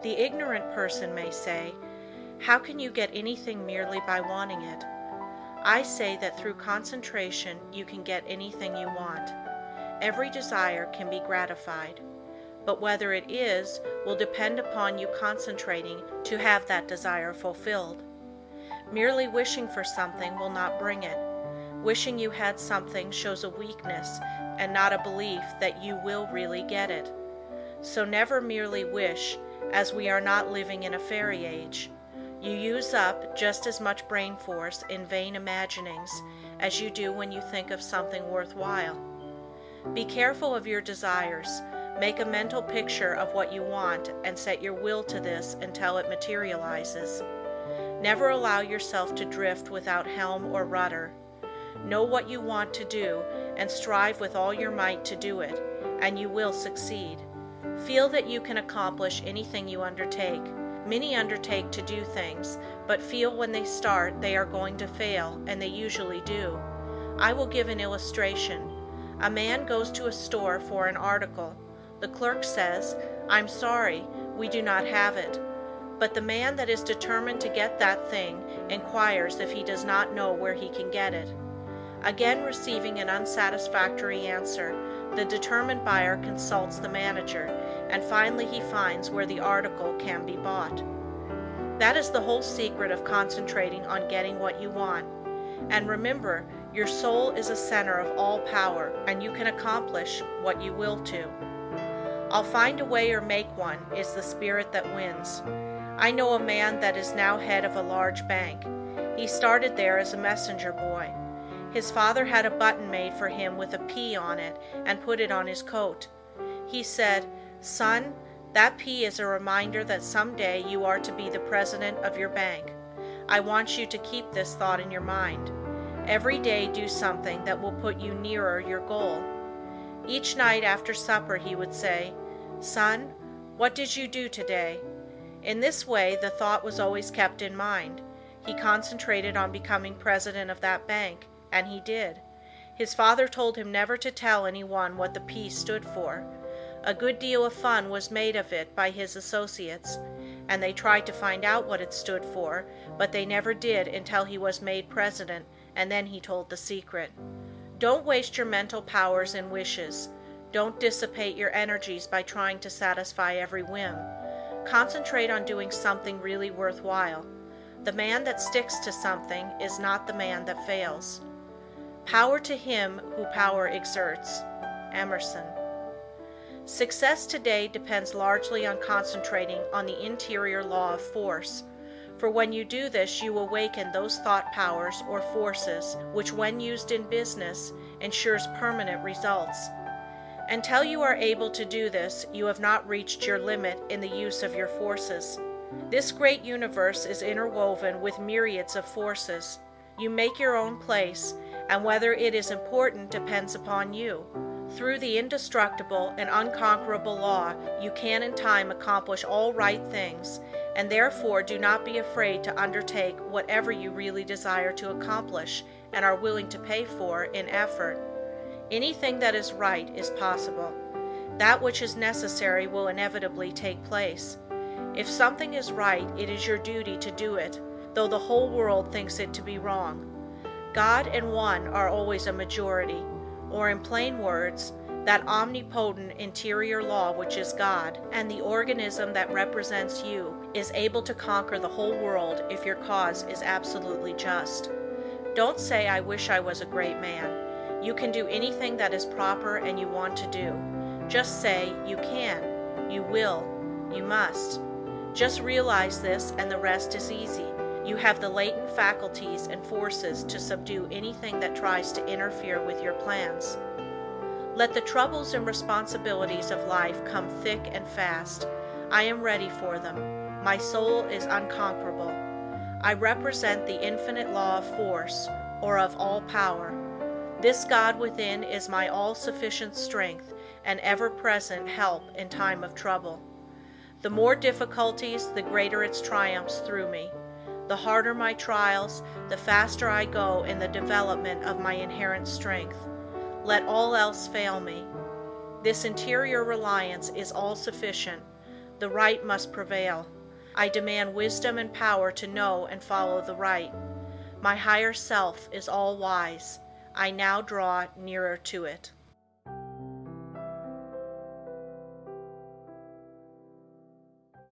The ignorant person may say, "How can you get anything merely by wanting it?" I say that through concentration you can get anything you want. Every desire can be gratified, but whether it is will depend upon you concentrating to have that desire fulfilled. Merely wishing for something will not bring it. Wishing you had something shows a weakness and not a belief that you will really get it. So never merely wish, as we are not living in a fairy age. You use up just as much brain force in vain imaginings as you do when you think of something worthwhile. Be careful of your desires. Make a mental picture of what you want and set your will to this until it materializes. Never allow yourself to drift without helm or rudder. Know what you want to do and strive with all your might to do it, and you will succeed. Feel that you can accomplish anything you undertake. Many undertake to do things, but feel when they start they are going to fail, and they usually do. I will give an illustration. A man goes to a store for an article. The clerk says, "I'm sorry, we do not have it." But the man that is determined to get that thing inquires if he does not know where he can get it. Again receiving an unsatisfactory answer, the determined buyer consults the manager, and finally he finds where the article can be bought. That is the whole secret of concentrating on getting what you want. And remember, your soul is a center of all power, and you can accomplish what you will to. "I'll find a way or make one" is the spirit that wins. I know a man that is now head of a large bank. He started there as a messenger boy. His father had a button made for him with a P on it and put it on his coat. He said, "Son, that P is a reminder that someday you are to be the president of your bank. I want you to keep this thought in your mind. Every day do something that will put you nearer your goal." Each night after supper he would say, "Son, what did you do today?" In this way the thought was always kept in mind. He concentrated on becoming president of that bank, and he did. His father told him never to tell anyone what the P stood for. A good deal of fun was made of it by his associates, and they tried to find out what it stood for, but they never did until he was made president, and then he told the secret. Don't waste your mental powers in wishes. Don't dissipate your energies by trying to satisfy every whim. Concentrate on doing something really worthwhile. The man that sticks to something is not the man that fails. Power to him who power exerts. Emerson. Success today depends largely on concentrating on the interior law of force, for when you do this you awaken those thought powers or forces which when used in business ensures permanent results. Until you are able to do this, you have not reached your limit in the use of your forces. This great universe is interwoven with myriads of forces. You make your own place, and whether it is important depends upon you. Through the indestructible and unconquerable law, you can in time accomplish all right things, and therefore do not be afraid to undertake whatever you really desire to accomplish and are willing to pay for in effort. Anything that is right is possible. That which is necessary will inevitably take place. If something is right, it is your duty to do it, though the whole world thinks it to be wrong. God and one are always a majority, or in plain words, that omnipotent interior law which is God, and the organism that represents you, is able to conquer the whole world if your cause is absolutely just. Don't say, "I wish I was a great man." You can do anything that is proper and you want to do. Just say, "You can, you will, you must." Just realize this and the rest is easy. You have the latent faculties and forces to subdue anything that tries to interfere with your plans. Let the troubles and responsibilities of life come thick and fast. I am ready for them. My soul is unconquerable. I represent the infinite law of force, or of all power. This God within is my all-sufficient strength and ever-present help in time of trouble. The more difficulties, the greater its triumphs through me. The harder my trials, the faster I go in the development of my inherent strength. Let all else fail me. This interior reliance is all-sufficient. The right must prevail. I demand wisdom and power to know and follow the right. My higher self is all wise. I now draw nearer to it.